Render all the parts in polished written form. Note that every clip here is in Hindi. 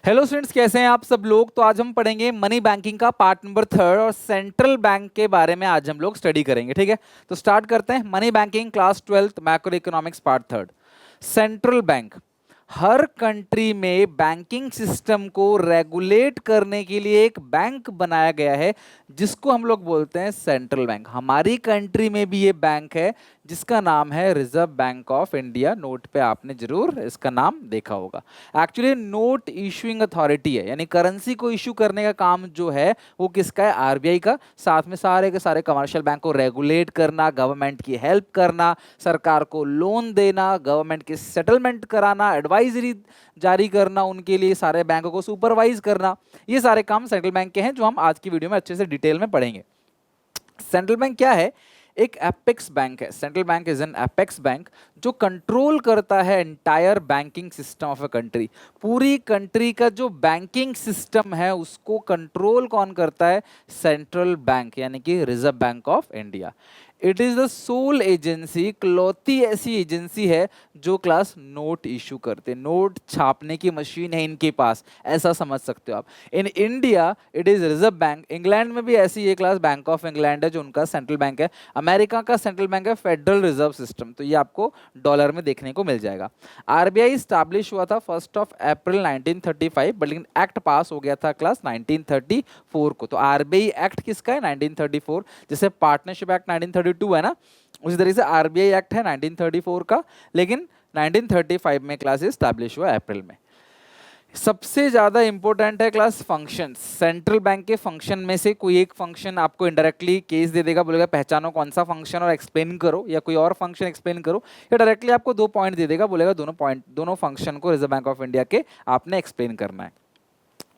हेलो स्टूडेंट्स, कैसे हैं आप सब लोग। तो आज हम पढ़ेंगे मनी बैंकिंग का पार्ट नंबर 3 और सेंट्रल बैंक के बारे में आज हम लोग स्टडी करेंगे। ठीक है, तो स्टार्ट करते हैं। Money banking class 12 macro economics part 3। Central bank हर कंट्री में बैंकिंग सिस्टम को रेगुलेट करने के लिए एक बैंक बनाया गया है जिसको हम लोग बोलते हैं सेंट्रल बैंक। हमारी कंट्री में भी ये बैंक है जिसका नाम है reserve bank of India. Note पे आपने जरूर इसका नाम देखा होगा। एक्चुअली नोट इशूइंग अथॉरिटी है, यानी करेंसी को इशू करने का काम जो है वो किसका है? आरबीआई का। साथ में सारे के सारे कमर्शियल बैंक को रेगुलेट करना, गवर्नमेंट की हेल्प करना, सरकार को लोन देना, गवर्नमेंट की सेटलमेंट कराना, एडवाइजरी जारी करना, उनके लिए सारे बैंकों को सुपरवाइज करना, ये सारे काम सेंट्रल बैंक के हैं जो हम आज की वीडियो में अच्छे से डिटेल में पढ़ेंगे। सेंट्रल बैंक क्या है? एक एपेक्स बैंक है। Central bank is an apex bank जो कंट्रोल करता है entire banking system of a country. पूरी कंट्री का जो बैंकिंग सिस्टम है उसको कंट्रोल कौन करता है? सेंट्रल बैंक, यानी कि Reserve bank of India. It is the sole agency, इकलौती ऐसी एजेंसी है जो क्लास नोट इशू करते, नोट छापने की मशीन है इनके पास, ऐसा समझ सकते हो आप। In India it is reserve bank. England में भी ऐसी ये क्लास बैंक ऑफ इंग्लैंड है जो उनका सेंट्रल बैंक है। अमेरिका का सेंट्रल बैंक है फेडरल रिजर्व सिस्टम, तो ये आपको डॉलर में देखने को मिल जाएगा। आरबीआई स्टैब्लिश हुआ था 1 अप्रैल 1935, बट लेकिन एक्ट पास हो गया था क्लास 1934 को। तो आरबीआई एक्ट किसका है? 1934। जैसे पार्टनरशिप एक्ट 1932 है ना, उसी तरीके से आरबीआई एक्ट है 1934 का, लेकिन 1935 में क्लास स्टैब्लिश हुआ अप्रैल में। सबसे ज्यादा इंपॉर्टेंट है क्लास फंक्शन। सेंट्रल बैंक के फंक्शन में से कोई एक फंक्शन आपको इनडायरेक्टली केस दे देगा, बोलेगा पहचानो कौन सा फंक्शन और एक्सप्लेन करो, या कोई और फंक्शन एक्सप्लेन करो, या डायरेक्टली आपको 2 पॉइंट दे देगा, बोलेगा दोनों फंक्शन को रिजर्व बैंक ऑफ इंडिया के आपने एक्सप्लेन करना है।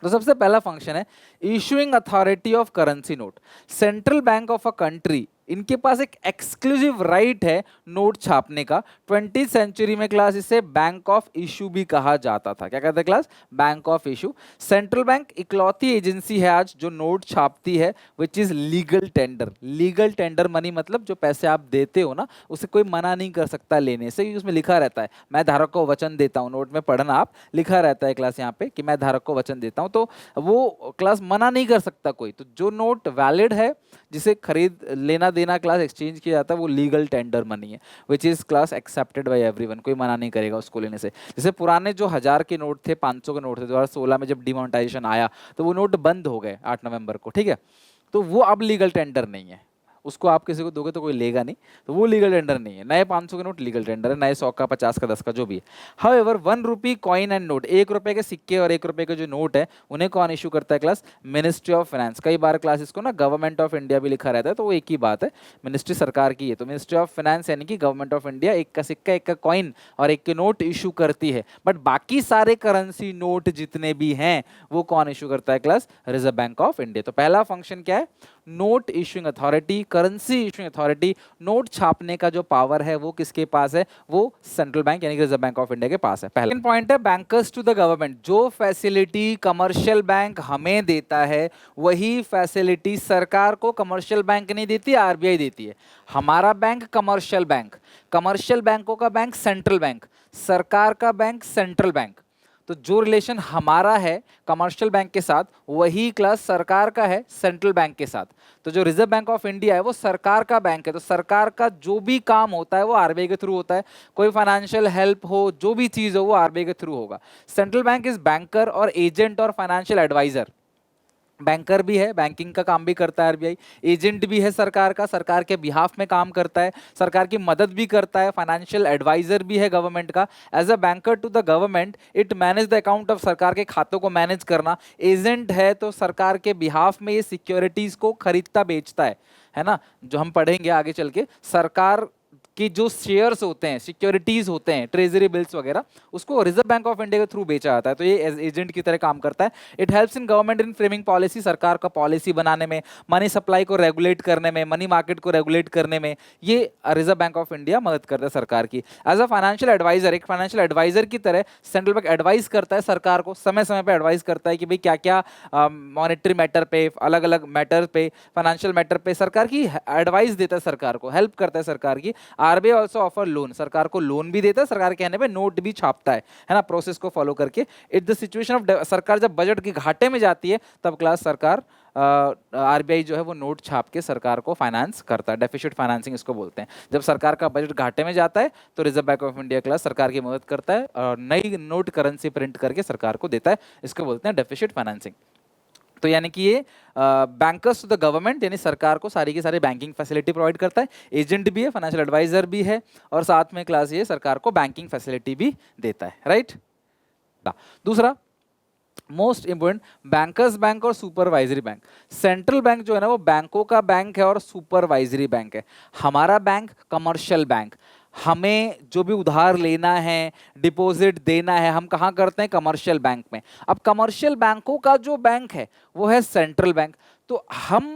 तो सबसे पहला फंक्शन है issuing authority of currency note. Central bank of a country, इनके पास एक एक्सक्लूसिव राइट है नोट छापने का। 20th सेंचुरी में क्लास इसे बैंक ऑफ इशू भी कहा जाता था। क्या कहते हैं class? Bank of issue. Central bank इकलौती एजेंसी है आज जो नोट छापती है, which is legal tender. Legal tender money मतलब जो पैसे आप देते हो ना, उसे कोई मना नहीं कर सकता लेने से। उसमें लिखा रहता है मैं धारक को वचन देता हूँ, नोट में पढ़ना आप, लिखा रहता है क्लास यहाँ पे कि मैं धारक को वचन देता हूँ, तो वो क्लास मना नहीं कर सकता कोई। तो जो नोट वैलिड है, जिसे खरीद लेना देना क्लास एक्सचेंज किया जाता है, वो लीगल टेंडर मनी है, which is class accepted by everyone. कोई मना नहीं करेगा उसको लेने से। जैसे पुराने जो 1000 के नोट थे, 500 के नोट थे, 2016 में जब डिमोनेटाइजेशन आया तो वो नोट बंद हो गए 8 नवंबर को। ठीक है, तो वो अब लीगल टेंडर नहीं है, उसको आप किसी को दोगे तो कोई लेगा नहीं, तो वो लीगल टेंडर नहीं है। नए 500 के नोट लीगल टेंडर है, नए 100 का, 50 का, 10 का, जो भी है। However 1 rupee coin and note, 1 रुपए के सिक्के और 1 रुपए के जो नोट है, उन्हें कौन इशू करता है क्लास? Ministry of finance. कई बार क्लास इसको ना गवर्नमेंट ऑफ इंडिया भी लिखा रहता है, तो वो एक ही बात है, मिनिस्ट्री सरकार की है। तो मिनिस्ट्री ऑफ फाइनेंस यानी कि गवर्नमेंट ऑफ इंडिया एक का सिक्का, एक का कॉइन और एक के नोट इशू करती है। बट बाकी सारे करेंसी नोट जितने भी हैं वो कौन इशू करता है class? Reserve bank of India. तो पहला फंक्शन क्या है? Note issuing authority, currency issuing authority. Note छापने का जो पावर है वो किसके पास है? वो सेंट्रल बैंक यानी कि रिजर्व बैंक ऑफ इंडिया के पास है। पहला पॉइंट है बैंकर्स टू द गवर्नमेंट। जो फैसिलिटी कमर्शियल बैंक हमें देता है वही फैसिलिटी सरकार को कमर्शियल बैंक नहीं देती, आरबीआई देती है। हमारा बैंक कमर्शियल बैंक, कमर्शियल बैंकों का बैंक सेंट्रल बैंक, सरकार का बैंक सेंट्रल बैंक। तो जो रिलेशन हमारा है कमर्शियल बैंक के साथ वही क्लास सरकार का है सेंट्रल बैंक के साथ। तो जो रिजर्व बैंक ऑफ इंडिया है वो सरकार का बैंक है, तो सरकार का जो भी काम होता है वो आरबीआई के थ्रू होता है। कोई फाइनेंशियल हेल्प हो, जो भी चीज हो, वो आरबीआई के थ्रू होगा। सेंट्रल बैंक इज बैंकर और एजेंट और फाइनेंशियल एडवाइजर। बैंकर भी है, बैंकिंग का काम भी करता है आरबीआई। एजेंट भी है सरकार का, सरकार के बिहाफ में काम करता है, सरकार की मदद भी करता है। फाइनेंशियल एडवाइजर भी है गवर्नमेंट का। As a banker to the government it manage the account of, सरकार के खातों को मैनेज करना। एजेंट है तो सरकार के बिहाफ में ये सिक्योरिटीज को खरीदता बेचता है ना, जो हम पढ़ेंगे आगे चल के। सरकार कि जो शेयर्स होते हैं, सिक्योरिटीज होते हैं, ट्रेजरी बिल्स वगैरह, उसको रिजर्व बैंक ऑफ इंडिया के थ्रू बेचा जाता है। तो ये एजेंट की तरह काम करता है। It helps in government in framing policy, सरकार का पॉलिसी बनाने में, मनी सप्लाई को रेगुलेट करने में, मनी मार्केट को रेगुलेट करने में ये रिजर्व बैंक ऑफ इंडिया मदद करता है सरकार की। एज अ फाइनेंशियल एडवाइजर, एक फाइनेंशियल एडवाइजर की तरह सेंट्रल बैंक एडवाइस करता है सरकार को, समय समय पर एडवाइस करता है कि भाई क्या क्या मॉनेटरी मैटर पे, अलग अलग मैटर पे, फाइनेंशियल मैटर पे सरकार की एडवाइस देता है, सरकार को हेल्प करता है सरकार की। आरबीआई ऑल्सो ऑफर लोन, सरकार को लोन भी देता है, सरकार कहने पे नोट भी छापता है ना, प्रोसेस को फॉलो करके। इट द सिचुएशन ऑफ सरकार जब बजट के घाटे में जाती है तब क्लास सरकार आरबीआई जो है वो नोट छाप के सरकार को फाइनेंस करता है, डेफिसिट फाइनेंसिंग इसको बोलते हैं। जब सरकार का बजट घाटे में जाता है तो reserve bank of India class सरकार की मदद करता है और नई नोट करेंसी प्रिंट करके सरकार को देता है, इसको बोलते हैं डेफिसिट फाइनेंसिंग। तो यानी कि ये बैंकर्स टू द गवर्नमेंट, यानी सरकार को सारी की सारी बैंकिंग फैसिलिटी प्रोवाइड करता है, एजेंट भी है, फाइनेंशियल एडवाइजर भी है, और साथ में क्लास ये सरकार को बैंकिंग फैसिलिटी भी देता है, राइट। दूसरा मोस्ट इंपोर्टेंट, बैंकर्स बैंक और सुपरवाइजरी बैंक। सेंट्रल बैंक जो है ना वो बैंकों का बैंक है और सुपरवाइजरी बैंक है। हमारा बैंक कमर्शियल बैंक, हमें जो भी उधार लेना है, डिपॉजिट देना है, हम कहाँ करते हैं, कमर्शियल बैंक में। अब कमर्शियल बैंकों का जो बैंक है वो है सेंट्रल बैंक, तो हम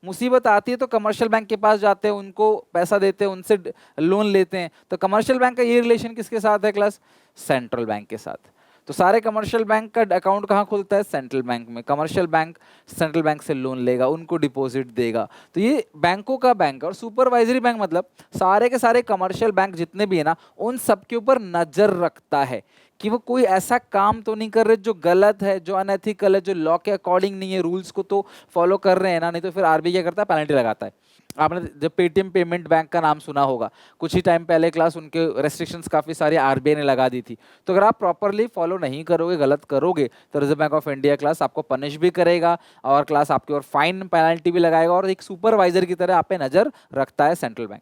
मुसीबत आती है तो कमर्शियल बैंक के पास जाते हैं, उनको पैसा देते हैं, उनसे लोन लेते हैं। तो कमर्शियल बैंक का ये रिलेशन किसके साथ है क्लास, सेंट्रल बैंक के साथ। तो सारे कमर्शियल बैंक का अकाउंट कहाँ खुलता है, सेंट्रल बैंक में। कमर्शियल बैंक सेंट्रल बैंक से लोन लेगा, उनको डिपॉजिट देगा, तो ये बैंकों का बैंक है। और सुपरवाइजरी बैंक मतलब सारे के सारे कमर्शियल बैंक जितने भी है ना, उन सब के ऊपर नजर रखता है कि वो कोई ऐसा काम तो नहीं कर रहे जो गलत है, जो अनएथिकल है, जो लॉ के अकॉर्डिंग नहीं है, रूल्स को तो फॉलो कर रहे हैं ना, नहीं तो फिर आरबीआई क्या करता है, पेनल्टी लगाता है। आपने जब पेटीएम पेमेंट बैंक का नाम सुना होगा, कुछ ही टाइम पहले क्लास उनके रेस्ट्रिक्शंस काफ़ी सारी आरबीआई ने लगा दी थी। तो अगर आप प्रॉपरली फॉलो नहीं करोगे, गलत करोगे, तो reserve bank of India class आपको पनिश भी करेगा और क्लास आपके और फाइन पेनल्टी भी लगाएगा, और एक सुपरवाइजर की तरह आप पे नज़र रखता है central bank.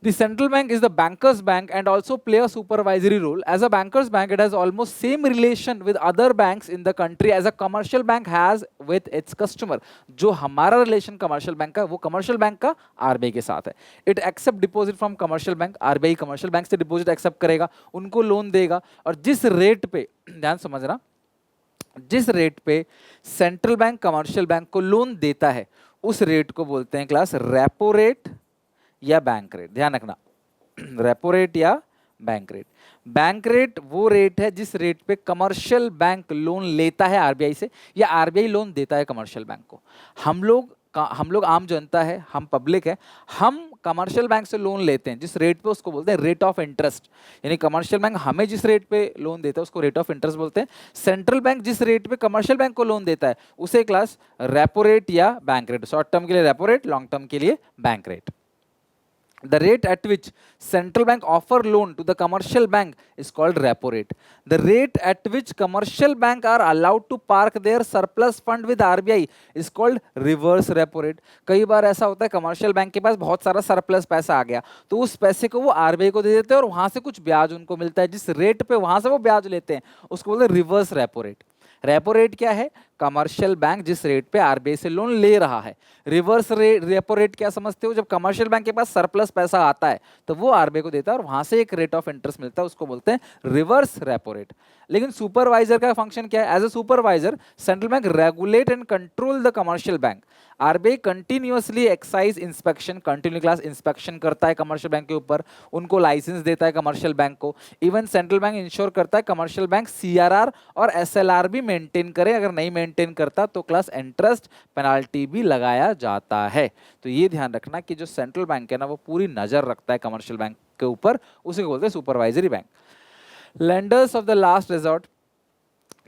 The central bank is the banker's bank and also play a supervisory role. As a banker's bank, it has almost same relation with other banks in the country as a commercial bank has with its customer. जो हमारा relation commercial bank का, वो commercial bank का RBI के साथ है. It accept deposit from commercial bank. RBI commercial bank से deposit accept करेगा, उनको loan देगा, और जिस rate पे, ध्यान समझना, जिस रेट पे सेंट्रल बैंक कमर्शियल बैंक को लोन देता है उस रेट को बोलते हैं क्लास रेपो रेट या बैंक रेट। ध्यान रखना, रेपो रेट या बैंक रेट। बैंक रेट वो रेट है जिस रेट पे कमर्शियल बैंक लोन लेता है आरबीआई से, या आरबीआई लोन देता है कमर्शियल बैंक को। हम लोग आम जनता है, हम पब्लिक है, हम कमर्शियल बैंक से लोन लेते हैं जिस रेट पे, उसको बोलते हैं रेट ऑफ इंटरेस्ट। यानी कमर्शियल बैंक हमें जिस रेट पे लोन देता है उसको रेट ऑफ इंटरेस्ट बोलते हैं। सेंट्रल बैंक जिस रेट पे कमर्शियल बैंक को लोन देता है उसे क्लास रेपो रेट या बैंक रेट, शॉर्ट टर्म के लिए रेपो रेट, लॉन्ग टर्म के लिए bank rate. The rate at which central bank offer loan to the commercial bank is called repo rate. The rate at which commercial bank are allowed to park their surplus fund with RBI is called reverse repo rate. कई बार ऐसा होता है कमर्शियल बैंक के पास बहुत सारा सरप्लस पैसा आ गया, तो उस पैसे को वो आरबीआई को दे देते हैं और वहां से कुछ ब्याज उनको मिलता है, जिस रेट पे वहां से वो ब्याज लेते हैं उसको बोलते हैं reverse repo rate. Repo rate क्या है, कमर्शियल बैंक जिस रेट पे आरबीआई से लोन ले रहा है। रिवर्स रेपो रेट क्या समझते हो, जब कमर्शियल बैंक के पास सरप्लस पैसा आता है तो वो आरबीआई को देता है और वहां से एक रेट ऑफ इंटरेस्ट मिलता है, उसको बोलते हैं रिवर्स रेपो रेट। लेकिन सुपरवाइजर का फंक्शन क्या है, as a supervisor central bank regulate and control the commercial bank. RBI continuously exercise inspection, continue class inspection करता है कमर्शियल बैंक के ऊपर, उनको लाइसेंस देता है कमर्शियल बैंक को। इवन सेंट्रल बैंक इंश्योर करता है कमर्शियल बैंक सीआरआर और एसएलआर भी मेंटेन करे, अगर नहीं मेंटेन करता तो क्लास इंटरेस्ट पेनाल्टी भी लगाया जाता है। तो ये ध्यान रखना कि जो सेंट्रल बैंक है ना वो पूरी नजर रखता है कमर्शियल बैंक के ऊपर, उसे बोलते हैं supervisory bank. Lenders of the last resort,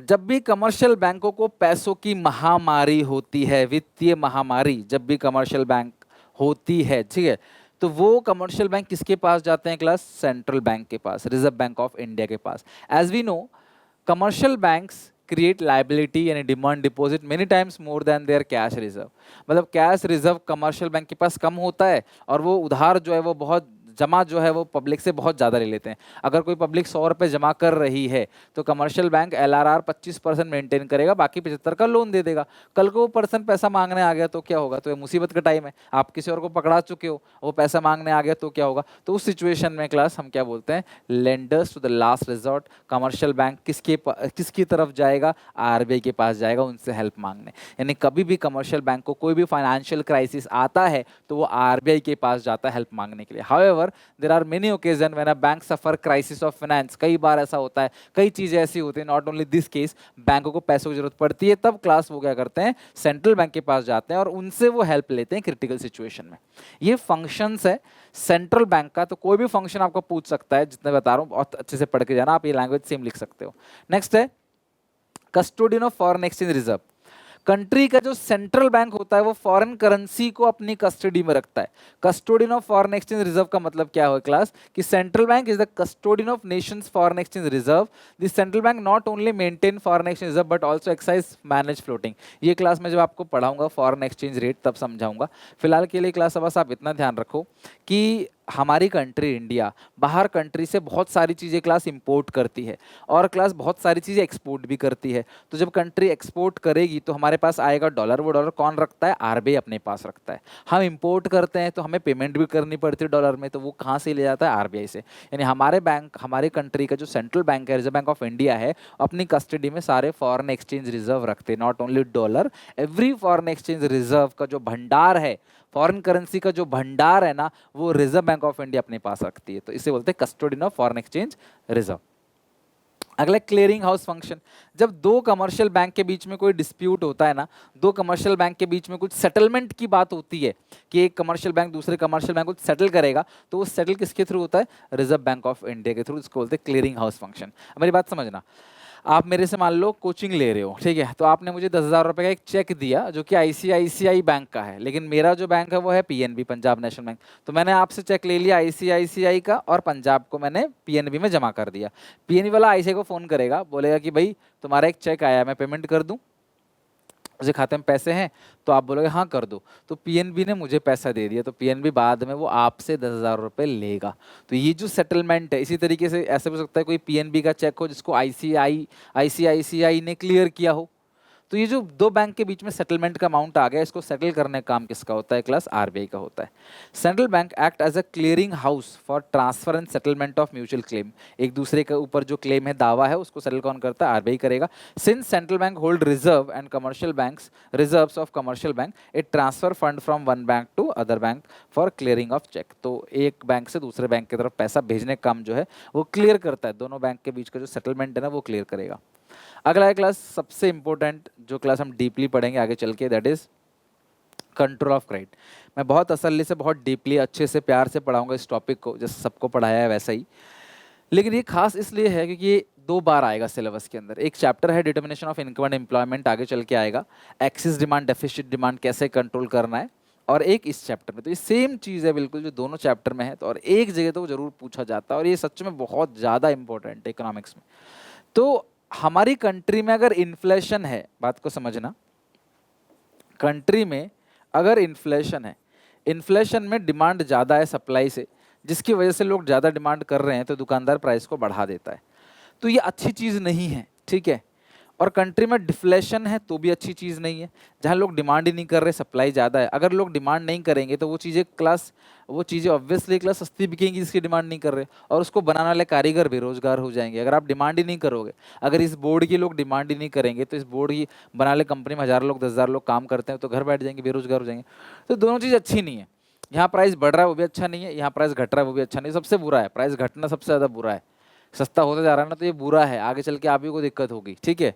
जब भी कमर्शियल बैंकों को पैसों की महामारी होती है, वित्तीय महामारी जब भी कमर्शियल बैंक होती है, ठीक है, तो वो कमर्शियल बैंक किसके पास जाते हैं क्लास, सेंट्रल बैंक के पास, रिजर्व बैंक ऑफ इंडिया के पास। As we know commercial banks create liability यानी demand deposit many times more than their cash reserve. मतलब कैश रिजर्व कमर्शियल बैंक के पास कम होता है और वो उधार जो है वो बहुत जमा जो है वो पब्लिक से बहुत ज़्यादा ले लेते हैं। अगर कोई पब्लिक 100 रुपये जमा कर रही है तो कमर्शियल बैंक एलआरआर 25% मेंटेन करेगा, बाकी 75 का लोन दे देगा। कल को वो पर्सन पैसा मांगने आ गया तो क्या होगा, तो ये मुसीबत का टाइम है, आप किसी और को पकड़ा चुके हो, वो पैसा मांगने आ गया तो क्या होगा। तो उस सिचुएशन में क्लास हम क्या बोलते हैं, lenders to the last resort. Commercial bank किसकी तरफ जाएगा, आरबीआई के पास जाएगा उनसे हेल्प मांगने। यानी कभी भी कमर्शियल बैंक को कोई भी फाइनेंशियल क्राइसिस आता है तो वो आरबीआई के पास जाता है हेल्प मांगने के लिए। However ever there are many occasion when a bank suffer crisis of finance, कई बार ऐसा होता है, कई चीजें ऐसी होती है, नॉट ओनली दिस केस, बैंकों को पैसों की जरूरत पड़ती है, तब क्लास वो क्या करते हैं, सेंट्रल बैंक के पास जाते हैं और उनसे वो हेल्प लेते हैं क्रिटिकल सिचुएशन में। ये फंक्शंस है सेंट्रल बैंक का। तो कोई भी फंक्शन आपको पूछ सकता है, जितने बता रहा हूँ बहुत अच्छे से पढ़ के जाना, आप ये लैंग्वेज सेम लिख सकते हो। नेक्स्ट है custodian of foreign exchange reserve. Country का जो सेंट्रल बैंक होता है वो फॉरेन करेंसी को अपनी कस्टडी में रखता है। Custodian of foreign exchange reserve का मतलब क्या हो क्लास, कि central bank is the custodian of Nations foreign exchange reserve. The central bank not only maintain foreign exchange reserve but also excise manage floating. ये क्लास में जब आपको पढ़ाऊंगा फॉरेन एक्सचेंज रेट तब समझाऊंगा। फिलहाल के लिए क्लास बस आप इतना ध्यान रखो कि हमारी कंट्री इंडिया बाहर कंट्री से बहुत सारी चीज़ें क्लास इंपोर्ट करती है और क्लास बहुत सारी चीज़ें एक्सपोर्ट भी करती है। तो जब कंट्री एक्सपोर्ट करेगी तो हमारे पास आएगा डॉलर, वो डॉलर कौन रखता है, आरबीआई अपने पास रखता है। हम इंपोर्ट करते हैं तो हमें पेमेंट भी करनी पड़ती है डॉलर में, तो वो कहाँ से ले जाता है, आरबीआई से। यानी हमारे बैंक, हमारे कंट्री का जो सेंट्रल बैंक है, रिजर्व बैंक ऑफ इंडिया है, अपनी कस्टडी में सारे फॉरेन एक्सचेंज रिजर्व रखते हैं, not only dollar, every foreign exchange reserve का जो भंडार है, फॉरेन करेंसी का जो भंडार है ना, वो रिजर्व बैंक ऑफ इंडिया अपने पास रखती है। तो इसे बोलते हैं custodian of foreign exchange reserve. अगला क्लियरिंग हाउस फंक्शन। जब दो कमर्शियल बैंक के बीच में कोई डिस्प्यूट होता है ना, दो कमर्शियल बैंक के बीच में कुछ सेटलमेंट की बात होती है कि एक कमर्शियल बैंक दूसरे कमर्शियल बैंक को सेटल करेगा, तो वो सेटल किसके थ्रू होता है, रिजर्व बैंक ऑफ इंडिया के थ्रू। इसको बोलते हैं क्लियरिंग हाउस फंक्शन। मेरी बात समझना, आप मेरे से मान लो कोचिंग ले रहे हो, ठीक है, तो आपने मुझे 10,000 रुपए का एक चेक दिया जो कि आईसीआईसीआई बैंक का है, लेकिन मेरा जो बैंक है वो है पीएनबी, पंजाब नेशनल बैंक। तो मैंने आपसे चेक ले लिया आईसीआईसीआई का और पंजाब को मैंने पीएनबी में जमा कर दिया। पीएनबी वाला आईसीआई को फोन करेगा, बोलेगा कि भाई तुम्हारा एक चेक आया है, मैं पेमेंट कर दूं, मुझे खाते में पैसे हैं, तो आप बोलोगे हाँ कर दो। तो पीएनबी ने मुझे पैसा दे दिया, तो पीएनबी बाद में वो आपसे 10,000 रुपये लेगा। तो ये जो सेटलमेंट है, इसी तरीके से ऐसे भी हो सकता है कोई पीएनबी का चेक हो जिसको आईसीआईसीआई ने क्लियर किया हो। तो ये जो दो बैंक के बीच में सेटलमेंट का अमाउंट आ गया, इसको सेटल करने का काम किसका होता है क्लास, आरबीआई का होता है। Central bank act as a clearing house for transfer and settlement of mutual claim. एक दूसरे के ऊपर जो क्लेम है, दावा है, उसको सेटल कौन करता है, आरबीआई करेगा। Since central bank hold reserve and commercial banks reserves of commercial bank, it transfer fund from one bank to other bank for clearing of cheque. तो एक बैंक से दूसरे बैंक की तरफ पैसा भेजने का काम जो है वो क्लियर करता है, दोनों बैंक के बीच का जो सेटलमेंट है ना वो क्लियर करेगा। अगला है क्लास सबसे इंपॉर्टेंट जो क्लास हम डीपली पढ़ेंगे आगे चल के, that is control of credit. मैं बहुत तसल्ली से, बहुत डीपली, अच्छे से, प्यार से पढ़ाऊंगा इस टॉपिक को, जैसे सबको पढ़ाया है वैसा ही। लेकिन ये खास इसलिए है क्योंकि ये 2 बार आएगा सिलेबस के अंदर। एक चैप्टर है determination of income and employment, आगे चल के आएगा, एक्सिस डिमांड डेफिसिट डिमांड कैसे कंट्रोल करना है, और एक इस चैप्टर में। तो ये सेम चीज़ है बिल्कुल जो दोनों चैप्टर में है, तो और एक जगह तो जरूर पूछा जाता है, और ये सच में बहुत ज़्यादा इंपॉर्टेंट है इकोनॉमिक्स में। तो हमारी कंट्री में अगर इन्फ्लेशन है, बात को समझना, कंट्री में अगर इन्फ्लेशन है, इन्फ्लेशन में डिमांड ज़्यादा है सप्लाई से, जिसकी वजह से लोग ज़्यादा डिमांड कर रहे हैं, तो दुकानदार प्राइस को बढ़ा देता है। तो ये अच्छी चीज़ नहीं है, ठीक है। और कंट्री में डिफ्लेशन है तो भी अच्छी चीज़ नहीं है, जहाँ लोग डिमांड ही नहीं कर रहे, सप्लाई ज़्यादा है। अगर लोग डिमांड नहीं करेंगे तो वो चीज़ें ऑब्वियसली क्लास सस्ती बिकेंगी जिसकी डिमांड नहीं कर रहे, और उसको बनाने वाले कारीगर बेरोजगार हो जाएंगे। अगर आप डिमांड ही नहीं करोगे, अगर इस बोर्ड की लोग डिमांड ही नहीं करेंगे, तो इस बोर्ड की बनाने वाले कंपनी में 1,000 लोग 10,000 लोग काम करते हैं, तो घर बैठ जाएंगे, बेरोजगार हो जाएंगे। तो दोनों चीज़ अच्छी नहीं है। यहाँ प्राइस बढ़ रहा है वो भी अच्छा नहीं है, यहाँ प्राइस घट रहा है वो भी अच्छा नहीं है। सबसे बुरा है प्राइस घटना, सबसे ज़्यादा बुरा है। सस्ता होता जा रहा है ना, तो ये बुरा है, आगे चल के आप ही को दिक्कत होगी, ठीक है।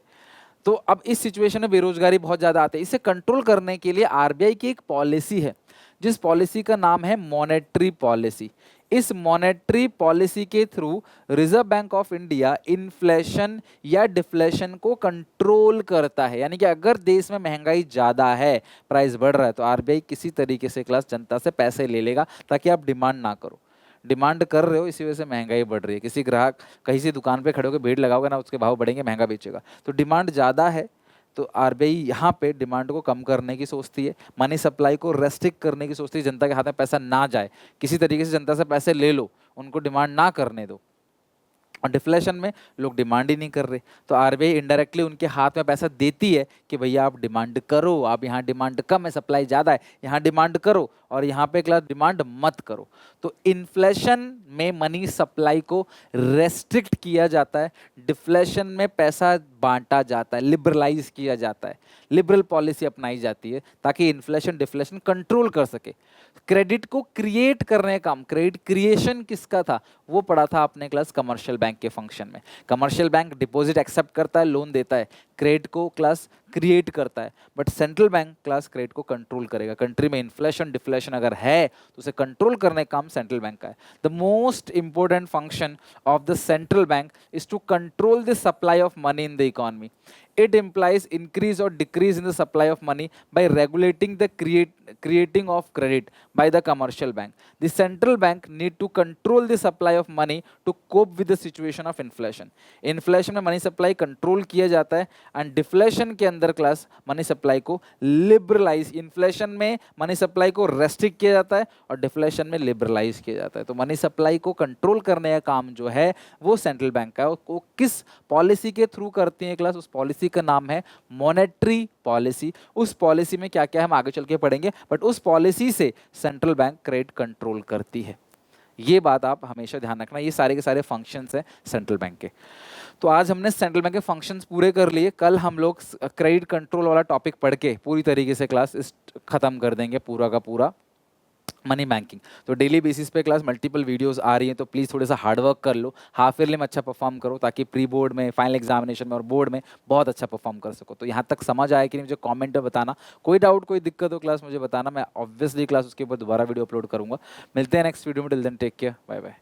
तो अब इस सिचुएशन में बेरोजगारी बहुत ज़्यादा आती है। इसे कंट्रोल करने के लिए आरबीआई की एक पॉलिसी है, जिस पॉलिसी का नाम है मॉनेटरी पॉलिसी। इस मॉनेटरी पॉलिसी के through reserve bank of India inflation या डिफ्लेशन को कंट्रोल करता है। यानी कि अगर देश में महंगाई ज़्यादा है, प्राइस बढ़ रहा है, तो आरबीआई किसी तरीके से क्लास जनता से पैसे ले लेगा ताकि आप डिमांड ना करो। डिमांड कर रहे हो, इसी वजह से महंगाई बढ़ रही है। किसी ग्राहक कहीं से दुकान पे खड़े होकर भीड़ लगाओगे ना, उसके भाव बढ़ेंगे, महंगा बेचेगा। तो डिमांड ज़्यादा है, तो आरबीआई यहाँ पे डिमांड को कम करने की सोचती है, मनी सप्लाई को रेस्ट्रिक्ट करने की सोचती है, जनता के हाथ में पैसा ना जाए, किसी तरीके से जनता से पैसे ले लो, उनको डिमांड ना करने दो। और डिफ्लेशन में लोग डिमांड ही नहीं कर रहे, तो आरबीआई इनडायरेक्टली उनके हाथ में पैसा देती है कि भैया आप डिमांड करो, आप यहाँ डिमांड कम है, सप्लाई ज़्यादा है, यहाँ डिमांड करो, और यहाँ पे क्लास डिमांड मत करो। तो इन्फ्लेशन में मनी सप्लाई को रेस्ट्रिक्ट किया जाता है, डिफ्लेशन में पैसा बांटा जाता है, लिबरलाइज किया जाता है, लिबरल पॉलिसी अपनाई जाती है ताकि इन्फ्लेशन डिफ्लेशन कंट्रोल कर सके। क्रेडिट को क्रिएट करने का काम, क्रेडिट क्रिएशन किसका था वो पढ़ा था आपने क्लास कमर्शियल बैंक के फंक्शन में। कमर्शियल बैंक डिपॉजिट एक्सेप्ट करता है, लोन देता है, क्रेडिट को क्लास क्रिएट करता है, but central bank class credit को कंट्रोल करेगा। कंट्री में इन्फ्लेशन डिफ्लेशन अगर है तो उसे कंट्रोल करने का काम सेंट्रल बैंक का है। The most important function of the central bank is to control the supply of money in the economy. It implies increase or decrease in the supply of money by regulating the creating of credit by the commercial bank. The central bank need to control the supply of money to cope with the situation of inflation. Inflation में money supply control किया जाता है and deflation के अंदर class money supply को liberalize, inflation में money supply को restrict किया जाता है और deflation में liberalize किया जाता है। तो money supply को control करने का काम जो है वो central bank का है। वो किस पॉलिसी के थ्रू करती है क्लास? उस पॉलिसी का नाम है मॉनेटरी पॉलिसी। उस पॉलिसी में क्या क्या है हम आगे चल के पढ़ेंगे, बट उस पॉलिसी से सेंट्रल बैंक क्रेडिट कंट्रोल करती है। ये बात आप हमेशा ध्यान रखना। ये सारे के सारे फंक्शंस हैं सेंट्रल बैंक के। तो आज हमने सेंट्रल बैंक के फंक्शंस पूरे कर लिए। कल हम लोग क्रेडिट कंट्रोल वाला टॉपिक पढ़ के पूरी तरीके से क्लास खत्म कर देंगे, पूरा का पूरा मनी बैंकिंग। तो डेली बेसिस पे क्लास मल्टीपल वीडियोस आ रही हैं, तो प्लीज़ थोड़ा सा हार्ड वर्क कर लो, हाफ ईयरली में अच्छा परफॉर्म करो ताकि प्री बोर्ड में, फाइनल एग्जामिनेशन में और बोर्ड में बहुत अच्छा परफॉर्म कर सको। तो यहाँ तक समझ आया कि नहीं मुझे कमेंट में बताना। कोई डाउट कोई दिक्कत हो क्लास मुझे बताना, मैं ऑब्वियसली क्लास उसके ऊपर दोबारा वीडियो अपलोड करूँगा। मिलते हैं नेक्स्ट वीडियो में, till then take care, bye bye.